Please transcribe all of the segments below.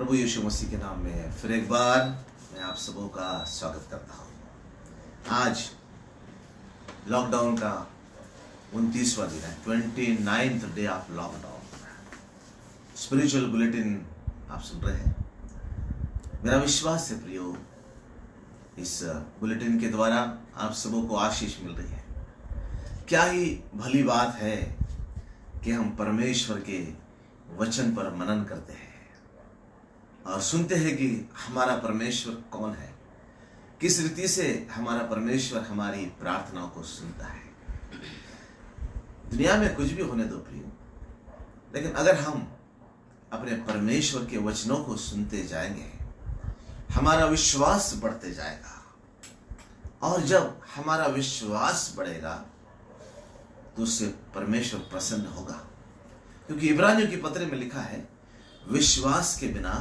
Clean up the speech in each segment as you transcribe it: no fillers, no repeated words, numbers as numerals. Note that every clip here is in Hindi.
प्रभु यीशु मसीह के नाम में फिर एक बार मैं आप सबों का स्वागत करता हूँ। आज लॉकडाउन का 29वां दिन है, 29th day of lockdown. Spiritual bulletin आप सुन रहे हैं। मेरा विश्वास है प्रियो, इस बुलेटिन के द्वारा आप सबों को आशीष मिल रही है। क्या ही भली बात है कि हम परमेश्वर के वचन पर मनन करते हैं और सुनते हैं कि हमारा परमेश्वर कौन है, किस रीति से हमारा परमेश्वर हमारी प्रार्थनाओं को सुनता है। दुनिया में कुछ भी होने दो प्रियो, लेकिन अगर हम अपने परमेश्वर के वचनों को सुनते जाएंगे, हमारा विश्वास बढ़ते जाएगा। और जब हमारा विश्वास बढ़ेगा तो उससे परमेश्वर प्रसन्न होगा, क्योंकि इब्रानियों की पत्री में लिखा है, विश्वास के बिना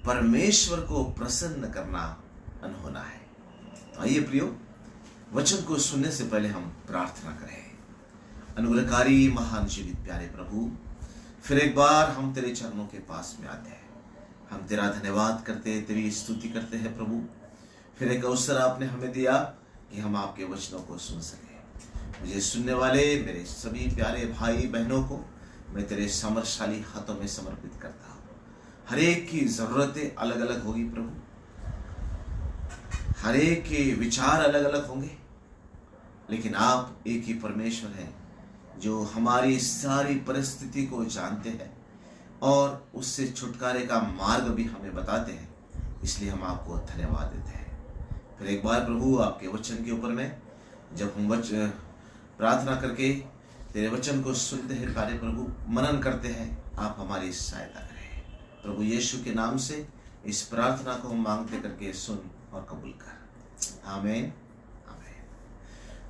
परमेश्वर को प्रसन्न करना अनहोना है। आइए प्रियो, वचन को सुनने से पहले हम प्रार्थना करें। अनुग्रहकारी महान जीवित प्यारे प्रभु, फिर एक बार हम तेरे चरणों के पास में आते हैं। हम तेरा धन्यवाद करते, तेरी स्तुति करते हैं प्रभु। फिर एक अवसर आपने हमें दिया कि हम आपके वचनों को सुन सकें। मुझे सुनने वाले मेरे सभी प्यारे भाई बहनों को मैं तेरे सामर्थशाली हाथों में समर्पित करता हूँ। हर एक की जरूरतें अलग अलग होगी प्रभु, हर एक के विचार अलग अलग होंगे, लेकिन आप एक ही परमेश्वर हैं जो हमारी सारी परिस्थिति को जानते हैं और उससे छुटकारे का मार्ग भी हमें बताते हैं। इसलिए हम आपको धन्यवाद देते हैं। फिर एक बार प्रभु, आपके वचन के ऊपर में जब हम प्रार्थना करके तेरे वचन को सुनते हैं प्यारे प्रभु, मनन करते हैं, आप हमारी सहायता करें। प्रभु यीशु के नाम से इस प्रार्थना को हम मांगते करके सुन और कबूल कर। आमीन आमीन।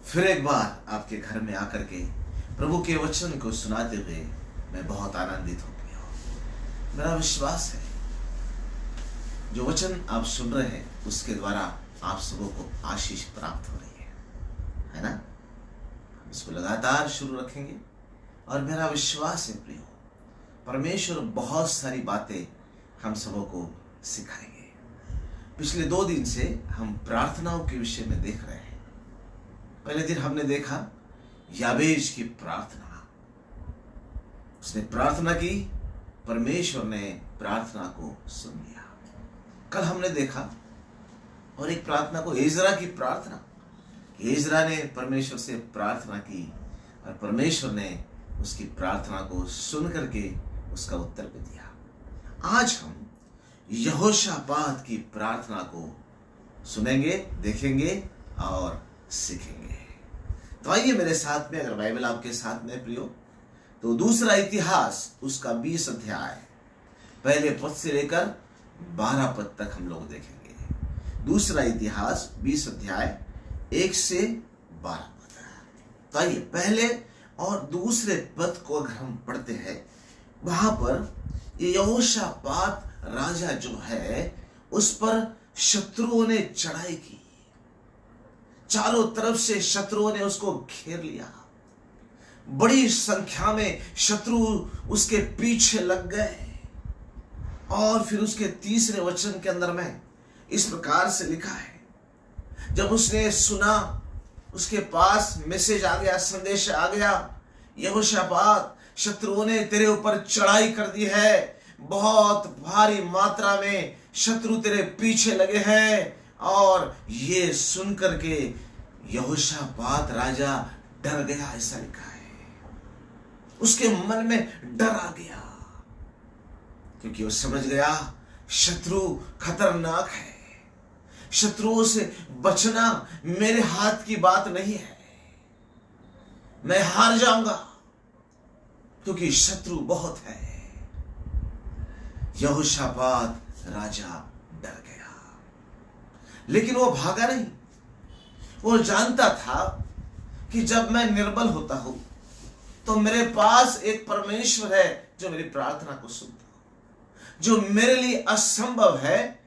फिर एक बार आपके घर में आकर के प्रभु के वचन को सुनाते हुए मैं बहुत आनंदित हो गया हूँ। मेरा विश्वास है जो वचन आप सुन रहे हैं उसके द्वारा आप सबों को आशीष प्राप्त हो रही है ना। इसको लगातार शुरू रखेंगे और मेरा विश्वास है प्रियो, परमेश्वर बहुत सारी बातें हम सबों को सिखाएंगे। पिछले 2 दिन से हम प्रार्थनाओं के विषय में देख रहे हैं। पहले दिन हमने देखा याबेश की प्रार्थना। उसने प्रार्थना की, परमेश्वर ने प्रार्थना को सुन लिया। कल हमने देखा और एक प्रार्थना को, एजरा की प्रार्थना। एजरा ने परमेश्वर से प्रार्थना की और परमेश्वर ने उसकी प्रार्थना को सुन करके उसका उत्तर भी दिया। आज हम यहोशापात की प्रार्थना को सुनेंगे, देखेंगे और सीखेंगे। तो आइए मेरे साथ में, अगर बाइबल आपके साथ में प्रियो, तो दूसरा इतिहास उसका 20 अध्याय पहले पद से लेकर 12 पद तक हम लोग देखेंगे। दूसरा इतिहास 20 अध्याय 1 से 12 पद। तो आइए पहले और दूसरे पद को अगर हम पढ़ते हैं, वहां पर यहोशापात राजा जो है उस पर शत्रुओं ने चढ़ाई की। चारों तरफ से शत्रुओं ने उसको घेर लिया। बड़ी संख्या में शत्रु उसके पीछे लग गए। और फिर उसके 3रे वचन के अंदर में इस प्रकार से लिखा है, जब उसने सुना, उसके पास मैसेज आ गया, संदेश आ गया, यहोशापात शत्रुओं ने तेरे ऊपर चढ़ाई कर दी है, बहुत भारी मात्रा में शत्रु तेरे पीछे लगे हैं। और ये सुन करके यहोशापात राजा डर गया, ऐसा लिखा है। उसके मन में डर आ गया, क्योंकि वो समझ गया शत्रु खतरनाक है। शत्रुओं से बचना मेरे हाथ की बात नहीं है, मैं हार जाऊंगा क्योंकि शत्रु बहुत है। यहोशापात राजा डर गया, लेकिन वो भागा नहीं। वो जानता था कि जब मैं निर्बल होता हूं तो मेरे पास एक परमेश्वर है जो मेरी प्रार्थना को सुनता है। जो मेरे लिए असंभव है,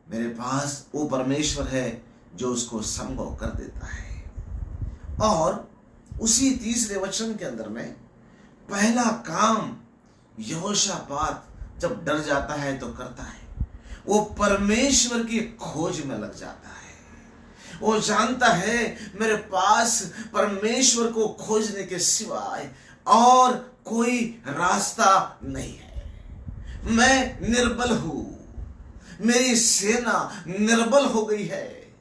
मेरे पास वो परमेश्वर है जो उसको संभव कर देता है। और उसी 3रे वचन के अंदर में पहला काम यहोशापात जब डर जाता है तो करता है, वो परमेश्वर की खोज में लग जाता है। वो जानता है मेरे पास परमेश्वर को खोजने के सिवाय और कोई रास्ता नहीं है। मैं निर्बल हूं, मेरी सेना निर्बल हो गई है,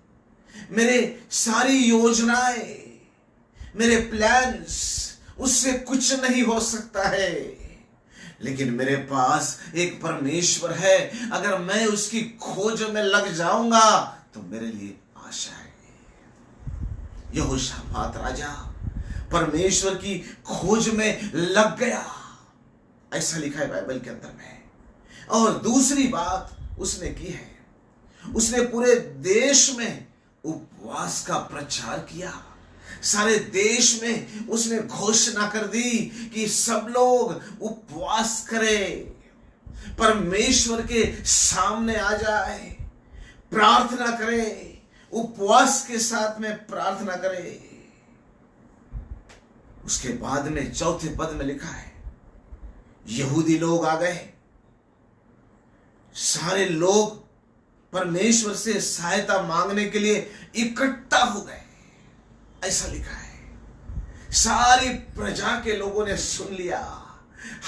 मेरे सारी योजनाएं, मेरे प्लान्स, उससे कुछ नहीं हो सकता है। लेकिन मेरे पास एक परमेश्वर है, अगर मैं उसकी खोज में लग जाऊंगा तो मेरे लिए आशा है। यहोशापात राजा परमेश्वर की खोज में लग गया, ऐसा लिखा है बाइबल के अंदर में। और दूसरी बात उसने की है, उसने पूरे देश में उपवास का प्रचार किया। सारे देश में उसने घोषणा कर दी कि सब लोग उपवास करें, परमेश्वर के सामने आ जाए, प्रार्थना करें, उपवास के साथ में प्रार्थना करें। उसके बाद में चौथे पद में लिखा है, यहूदी लोग आ गए, सारे लोग परमेश्वर से सहायता मांगने के लिए इकट्ठा हो गए, ऐसा लिखा है। सारी प्रजा के लोगों ने सुन लिया,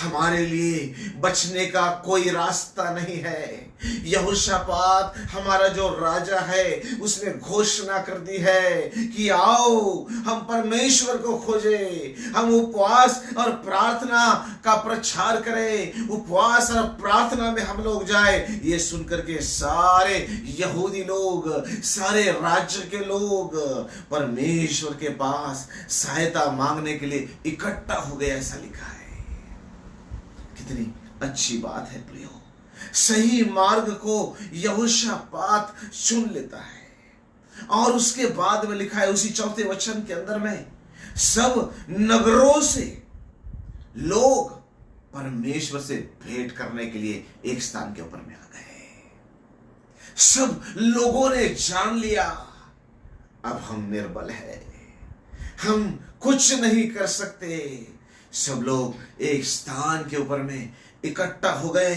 हमारे लिए बचने का कोई रास्ता नहीं है। यहोशापात हमारा जो राजा है उसने घोषणा कर दी है कि आओ हम परमेश्वर को खोजें, हम उपवास और प्रार्थना का प्रचार करें, उपवास और प्रार्थना में हम लोग जाए। ये सुनकर के सारे यहूदी लोग, सारे राज्य के लोग परमेश्वर के पास सहायता मांगने के लिए इकट्ठा हो गए, ऐसा लिखा है। कितनी अच्छी बात है प्रियो, सही मार्ग को यहोशापात चुन लेता है। और उसके बाद में लिखा है उसी चौथे वचन के अंदर में, सब नगरों से लोग परमेश्वर से भेंट करने के लिए एक स्थान के ऊपर में आ गए। सब लोगों ने जान लिया अब हम निर्बल है, हम कुछ नहीं कर सकते। सब लोग एक स्थान के ऊपर में इकट्ठा हो गए,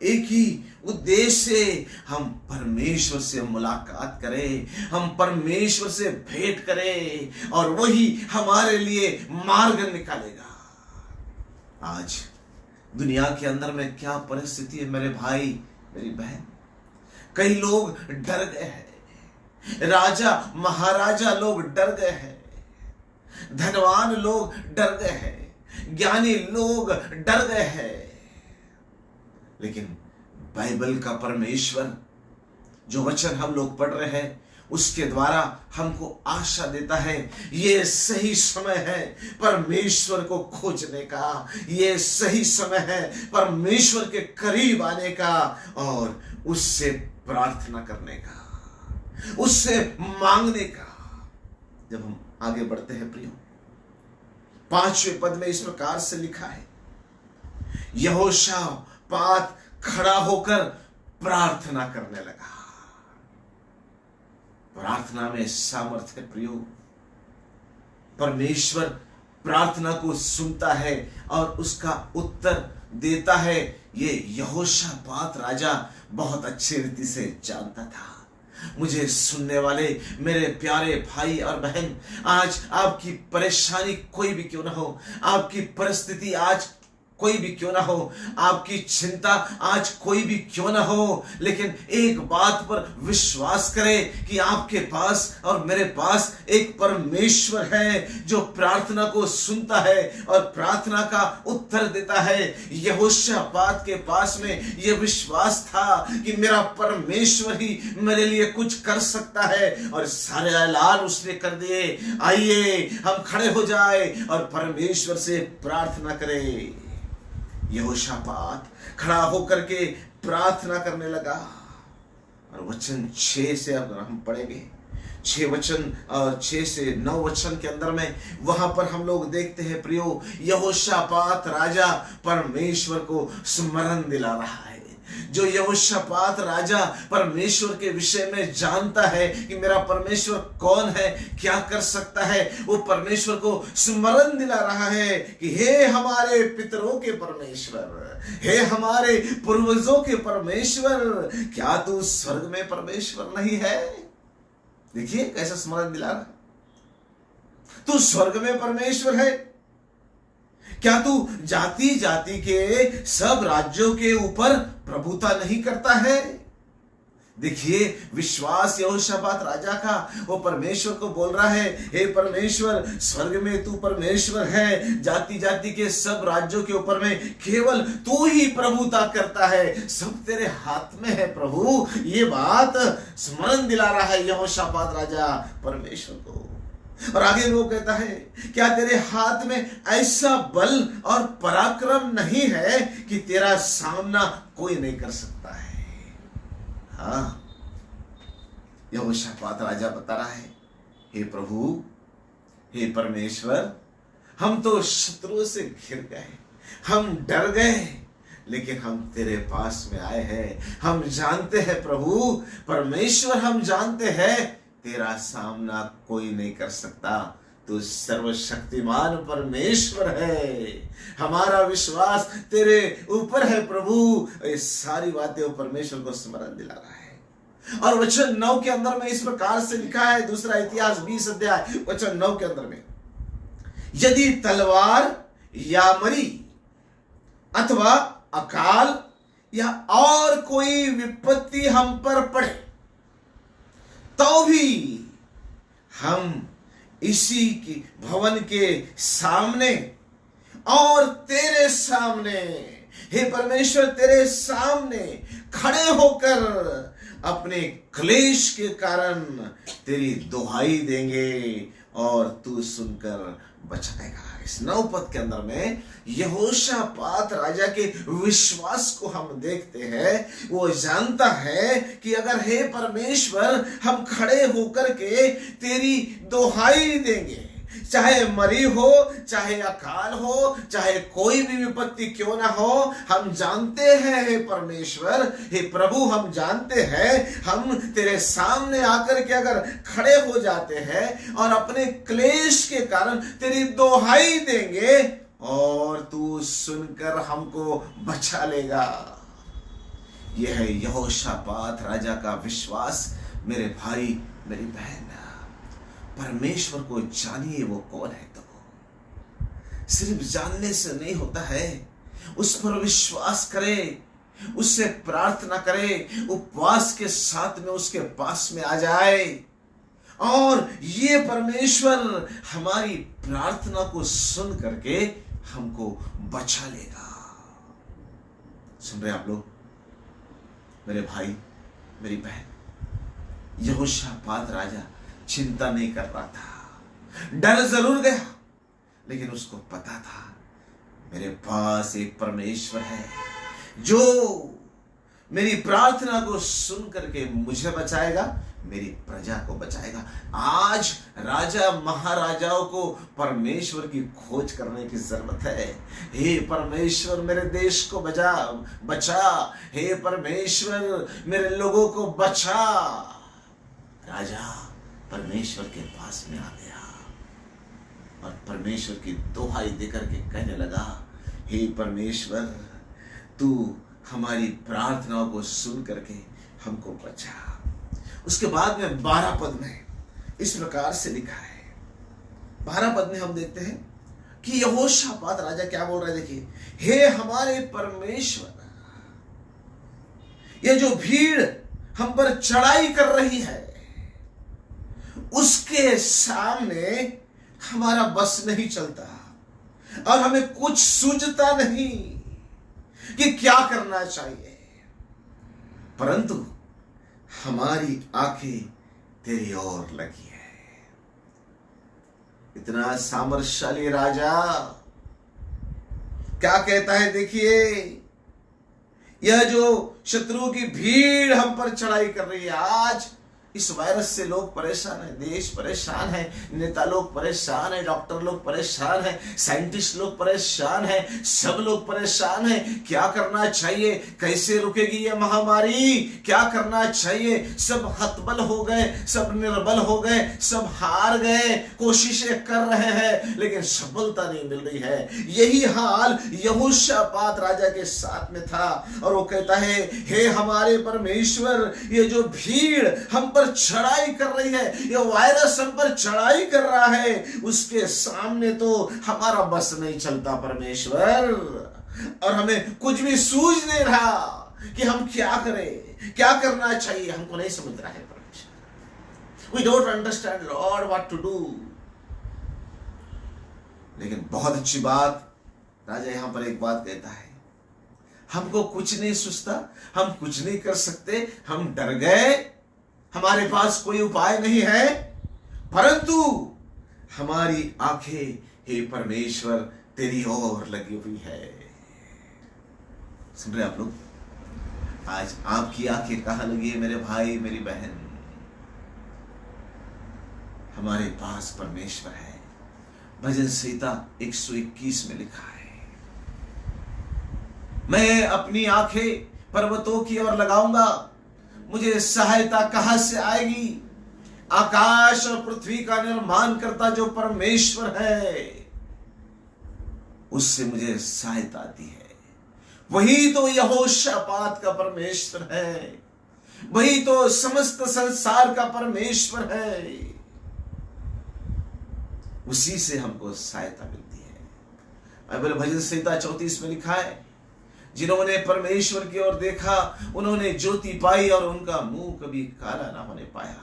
एक ही उद्देश्य से, हम परमेश्वर से मुलाकात करें, हम परमेश्वर से भेंट करें और वही हमारे लिए मार्ग निकालेगा। आज दुनिया के अंदर में क्या परिस्थिति है मेरे भाई मेरी बहन, कई लोग डर गए हैं, राजा महाराजा लोग डर गए हैं, धनवान लोग डर गए हैं, ज्ञानी लोग डर गए हैं। लेकिन बाइबल का परमेश्वर जो वचन हम लोग पढ़ रहे हैं उसके द्वारा हमको आशा देता है, ये सही समय है परमेश्वर को खोजने का, ये सही समय है परमेश्वर के करीब आने का और उससे प्रार्थना करने का, उससे मांगने का। जब हम आगे बढ़ते हैं प्रियो, 5वें पद में इस प्रकार से लिखा है, यहोशापात खड़ा होकर प्रार्थना करने लगा। प्रार्थना में सामर्थ्य है प्रियो, परमेश्वर प्रार्थना को सुनता है और उसका उत्तर देता है। ये यहोशापात राजा बहुत अच्छी रीति से जानता था। मुझे सुनने वाले मेरे प्यारे भाई और बहन, आज आपकी परेशानी कोई भी क्यों ना हो, आपकी परिस्थिति आज कोई भी क्यों ना हो, आपकी चिंता आज कोई भी क्यों ना हो, लेकिन एक बात पर विश्वास करें कि आपके पास और मेरे पास एक परमेश्वर है जो प्रार्थना को सुनता है और प्रार्थना का उत्तर देता है। यहोशापात के पास में यह विश्वास था कि मेरा परमेश्वर ही मेरे लिए कुछ कर सकता है और सारे ऐलान उसने कर दिए। आइए हम खड़े हो जाए और परमेश्वर से प्रार्थना करें। यहोशापात खड़ा होकर के प्रार्थना करने लगा और वचन 6 से अगर हम पढ़ेंगे, 6 वचन और 6 से 9 वचन के अंदर में वहां पर हम लोग देखते हैं प्रियो, यहोशापात राजा परमेश्वर को स्मरण दिला रहा है, जो यहोशापात राजा परमेश्वर के विषय में जानता है कि मेरा परमेश्वर कौन है, क्या कर सकता है, वो परमेश्वर को स्मरण दिला रहा है कि हे हमारे पितरों के परमेश्वर, हे हमारे पूर्वजों के परमेश्वर, क्या तू स्वर्ग में परमेश्वर नहीं है? देखिए कैसा स्मरण दिला रहा, तू स्वर्ग में परमेश्वर है। क्या तू जाति जाति के सब राज्यों के ऊपर प्रभुता नहीं करता है? देखिए विश्वास यहोशापात राजा का, वो परमेश्वर को बोल रहा है, हे परमेश्वर, स्वर्ग में तू परमेश्वर है, जाति जाति के सब राज्यों के ऊपर में केवल तू ही प्रभुता करता है, सब तेरे हाथ में है प्रभु। ये बात स्मरण दिला रहा है यहोशापात राजा परमेश्वर को। और आगे वो कहता है, क्या तेरे हाथ में ऐसा बल और पराक्रम नहीं है कि तेरा सामना कोई नहीं कर सकता है? हाँ, यहोशापात राजा बता रहा है, हे प्रभु, हे परमेश्वर, हम तो शत्रुओं से घिर गए, हम डर गए, लेकिन हम तेरे पास में आए हैं। हम जानते हैं प्रभु परमेश्वर, हम जानते हैं तेरा सामना कोई नहीं कर सकता, तू सर्वशक्तिमान परमेश्वर है। हमारा विश्वास तेरे ऊपर है प्रभु। ये सारी बातें वो परमेश्वर को स्मरण दिला रहा है। और वचन 9 के अंदर में इस प्रकार से लिखा है, दूसरा इतिहास 20 अध्याय वचन 9 के अंदर में, यदि तलवार या मरी अथवा अकाल या और कोई विपत्ति हम पर पड़े तो भी हम इसी की भवन के सामने और तेरे सामने, हे परमेश्वर, तेरे सामने खड़े होकर अपने क्लेश के कारण तेरी दुहाई देंगे और तू सुनकर बचाएगा। इस 9 पद के अंदर में यहोशापात राजा के विश्वास को हम देखते हैं। वो जानता है कि अगर हे परमेश्वर हम खड़े होकर के तेरी दुहाई देंगे, चाहे मरी हो, चाहे अकाल हो, चाहे कोई भी विपत्ति क्यों ना हो, हम जानते हैं हे परमेश्वर, हे प्रभु, हम जानते हैं हम तेरे सामने आकर के अगर खड़े हो जाते हैं और अपने क्लेश के कारण तेरी दुहाई देंगे और तू सुनकर हमको बचा लेगा। यह है यहोशापात राजा का विश्वास। मेरे भाई, मेरी बहन, परमेश्वर को जानिए वो कौन है। तो सिर्फ जानने से नहीं होता है, उस पर विश्वास करे, उससे प्रार्थना करे, उपवास के साथ में उसके पास में आ जाए और ये परमेश्वर हमारी प्रार्थना को सुन करके हमको बचा लेगा। सुन रहे आप लोग, मेरे भाई, मेरी बहन, यहोशापात राजा चिंता नहीं कर रहा था, डर जरूर गया, लेकिन उसको पता था मेरे पास एक परमेश्वर है जो मेरी प्रार्थना को सुन करके मुझे बचाएगा, मेरी प्रजा को बचाएगा। आज राजा महाराजाओं को परमेश्वर की खोज करने की जरूरत है। हे परमेश्वर, मेरे देश को बचा, हे परमेश्वर, मेरे लोगों को बचा। राजा परमेश्वर के पास में आ गया और परमेश्वर की दुहाई देकर के कहने लगा, हे परमेश्वर, तू हमारी प्रार्थनाओं को सुन करके हमको बचा। उसके बाद में 12 पद में इस प्रकार से लिखा है, 12 पद में हम देखते हैं कि यहोशापात राजा क्या बोल रहा है। देखिए, हे हमारे परमेश्वर, ये जो भीड़ हम पर चढ़ाई कर रही है उसके सामने हमारा बस नहीं चलता और हमें कुछ सूझता नहीं कि क्या करना चाहिए, परंतु हमारी आंखें तेरी ओर लगी है। इतना सामर्थशाली राजा क्या कहता है, देखिए, यह जो शत्रुओं की भीड़ हम पर चढ़ाई कर रही है, आज इस वायरस से लोग परेशान हैं, देश परेशान है, नेता लोग परेशान है, डॉक्टर लोग परेशान है, साइंटिस्ट लोग परेशान है, सब लोग परेशान है। क्या करना चाहिए, कैसे रुकेगी ये महामारी, क्या करना चाहिए। सब हतबल हो गए, सब निर्बल हो गए, सब हार गए, कोशिशें कर रहे हैं लेकिन सफलता नहीं मिल रही है। यही हाल यहोशापात राजा के साथ में था और वो कहता है, हे हमारे परमेश्वर, ये जो भीड़ हम पर चढ़ाई कर रही है, ये वायरस हम पर चढ़ाई कर रहा है, उसके सामने तो हमारा बस नहीं चलता परमेश्वर, और हमें कुछ भी सूझ नहीं रहा कि हम क्या करें, क्या करना चाहिए, हमको नहीं समझ रहा है परमेश्वर। We don't understand Lord what to do। लेकिन बहुत अच्छी बात, राजा यहां पर एक बात कहता है, हमको कुछ नहीं सूझता, हम कुछ नहीं कर सकते, हम डर गए, हमारे पास कोई उपाय नहीं है, परंतु हमारी आंखें हे परमेश्वर तेरी ओर लगी हुई है। सुन रहे आप लोग, आज आपकी आंखें कहां लगी है मेरे भाई मेरी बहन? हमारे पास परमेश्वर है। भजन संहिता 121 में लिखा है, मैं अपनी आंखें पर्वतों की ओर लगाऊंगा, मुझे सहायता कहां से आएगी? आकाश और पृथ्वी का निर्माण करता जो परमेश्वर है, उससे मुझे सहायता आती है। वही तो यहोशापात का परमेश्वर है, वही तो समस्त संसार का परमेश्वर है, उसी से हमको सहायता मिलती है। बाइबल भजन संहिता 34 में लिखा है, जिन्होंने परमेश्वर की ओर देखा उन्होंने ज्योति पाई और उनका मुंह कभी काला ना होने पाया।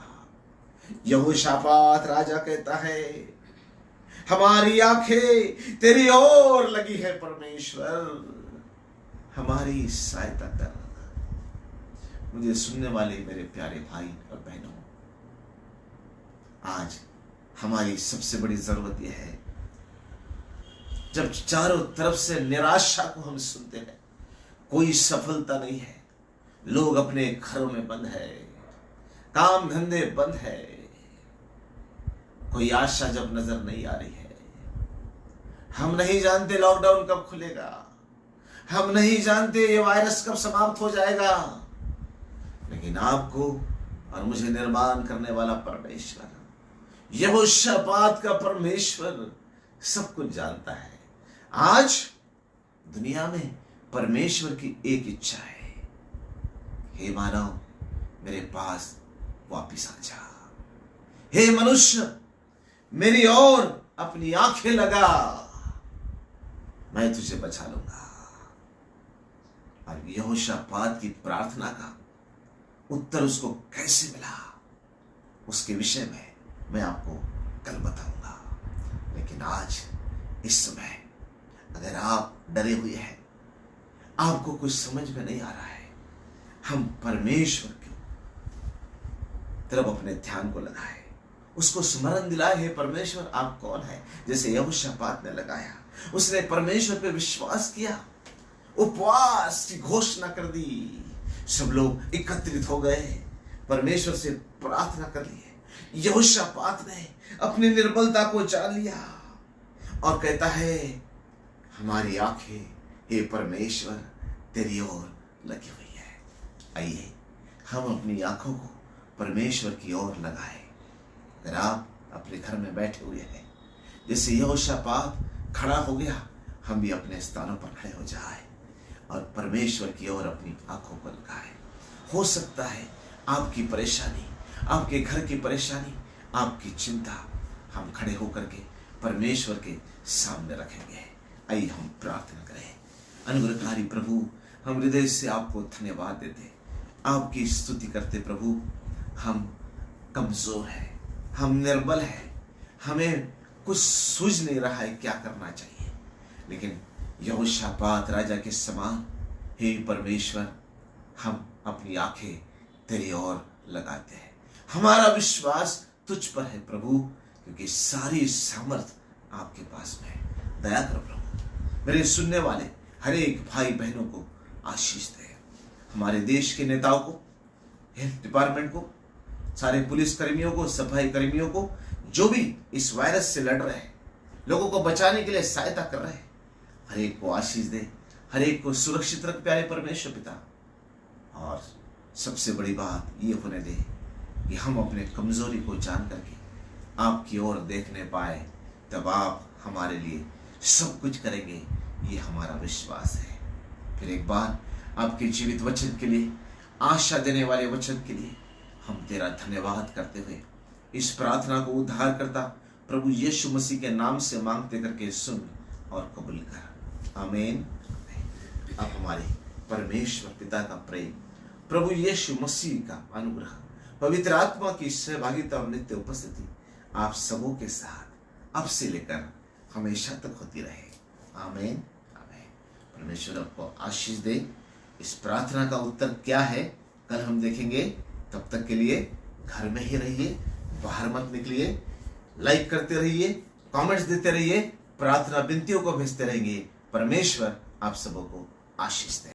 यहोशापात राजा कहता है, हमारी आंखें तेरी ओर लगी है परमेश्वर, हमारी सहायता कर। मुझे सुनने वाले मेरे प्यारे भाई और बहनों, आज हमारी सबसे बड़ी जरूरत यह है, जब चारों तरफ से निराशा को हम सुनते हैं, कोई सफलता नहीं है, लोग अपने घरों में बंद है, काम धंधे बंद है, कोई आशा जब नजर नहीं आ रही है, हम नहीं जानते लॉकडाउन कब खुलेगा, हम नहीं जानते ये वायरस कब समाप्त हो जाएगा, लेकिन आपको और मुझे निर्माण करने वाला परमेश्वर, यहोशापात का परमेश्वर सब कुछ जानता है। आज दुनिया में परमेश्वर की एक इच्छा है, हे मानव मेरे पास वापिस आ जा, हे मनुष्य मेरी ओर अपनी आंखें लगा, मैं तुझे बचा लूंगा। और यहोशापात की प्रार्थना का उत्तर उसको कैसे मिला, उसके विषय में मैं आपको कल बताऊंगा। लेकिन आज इस समय अगर आप डरे हुए हैं, आपको कुछ समझ में नहीं आ रहा है, हम परमेश्वर की तरफ अपने ध्यान को लगाए, उसको स्मरण दिलाए, हे परमेश्वर आप कौन है। जैसे यहोशापात ने लगाया, उसने परमेश्वर पे विश्वास किया, उपवास की घोषणा कर दी, सब लोग एकत्रित हो गए, परमेश्वर से प्रार्थना कर ली। यहोशापात ने अपनी निर्बलता को जान लिया और कहता है, हमारी आंखें हे परमेश्वर तेरी ओर लगी हुई है। आइए हम अपनी आंखों को परमेश्वर की ओर लगाए। अगर आप अपने घर में बैठे हुए हैं, जैसे यहोशापात खड़ा हो गया, हम भी अपने स्थानों पर खड़े हो जाए और परमेश्वर की ओर अपनी आंखों को लगाए। हो सकता है आपकी परेशानी, आपके घर की परेशानी, आपकी चिंता हम खड़े होकर के परमेश्वर के सामने रखेंगे। आइए हम प्रार्थना करें। अनुग्रहकारी प्रभु, हम हृदय से आपको धन्यवाद देते, आपकी स्तुति करते। प्रभु, हम कमजोर हैं, हम निर्बल हैं, हमें कुछ सूझ नहीं रहा है क्या करना चाहिए, लेकिन यहोशापात राजा के समान हे परमेश्वर, हम अपनी आंखें तेरी ओर लगाते हैं। हमारा विश्वास तुझ पर है प्रभु, क्योंकि सारी सामर्थ आपके पास में है। दया कर प्रभु, मेरे सुनने वाले हर एक भाई बहनों को आशीष दे। हमारे देश के नेताओं को, हेल्थ डिपार्टमेंट को, सारे पुलिस कर्मियों को, सफाई कर्मियों को, जो भी इस वायरस से लड़ रहे हैं, लोगों को बचाने के लिए सहायता कर रहे हैं, हर एक को आशीष दे, हर एक को सुरक्षित रख प्यारे परमेश्वर पिता। और सबसे बड़ी बात ये होने दे कि हम अपने कमजोरी को जान करके आपकी ओर देखने पाए, तब आप हमारे लिए सब कुछ करेंगे, ये हमारा विश्वास है। फिर एक बार आपके जीवित वचन के लिए, आशा देने वाले वचन के लिए हम तेरा धन्यवाद करते हुए इस प्रार्थना को उद्धारकर्ता प्रभु यीशु मसीह के नाम से मांगते करके सुन और कबूल कर, आमीन। अब हमारे परमेश्वर पिता का प्रेम, प्रभु यीशु मसीह का अनुग्रह, पवित्र आत्मा की सहभागिता और नित्य उपस्थिति आप सबों के साथ अब से लेकर हमेशा तक होती रहे, आमीन आमीन। परमेश्वर आपको आशीष दे। इस प्रार्थना का उत्तर क्या है कल हम देखेंगे। तब तक के लिए घर में ही रहिए, बाहर मत निकलिए, लाइक करते रहिए, कमेंट्स देते रहिए, प्रार्थना विनतियों को भेजते रहेंगे। परमेश्वर आप सबों को आशीष दे।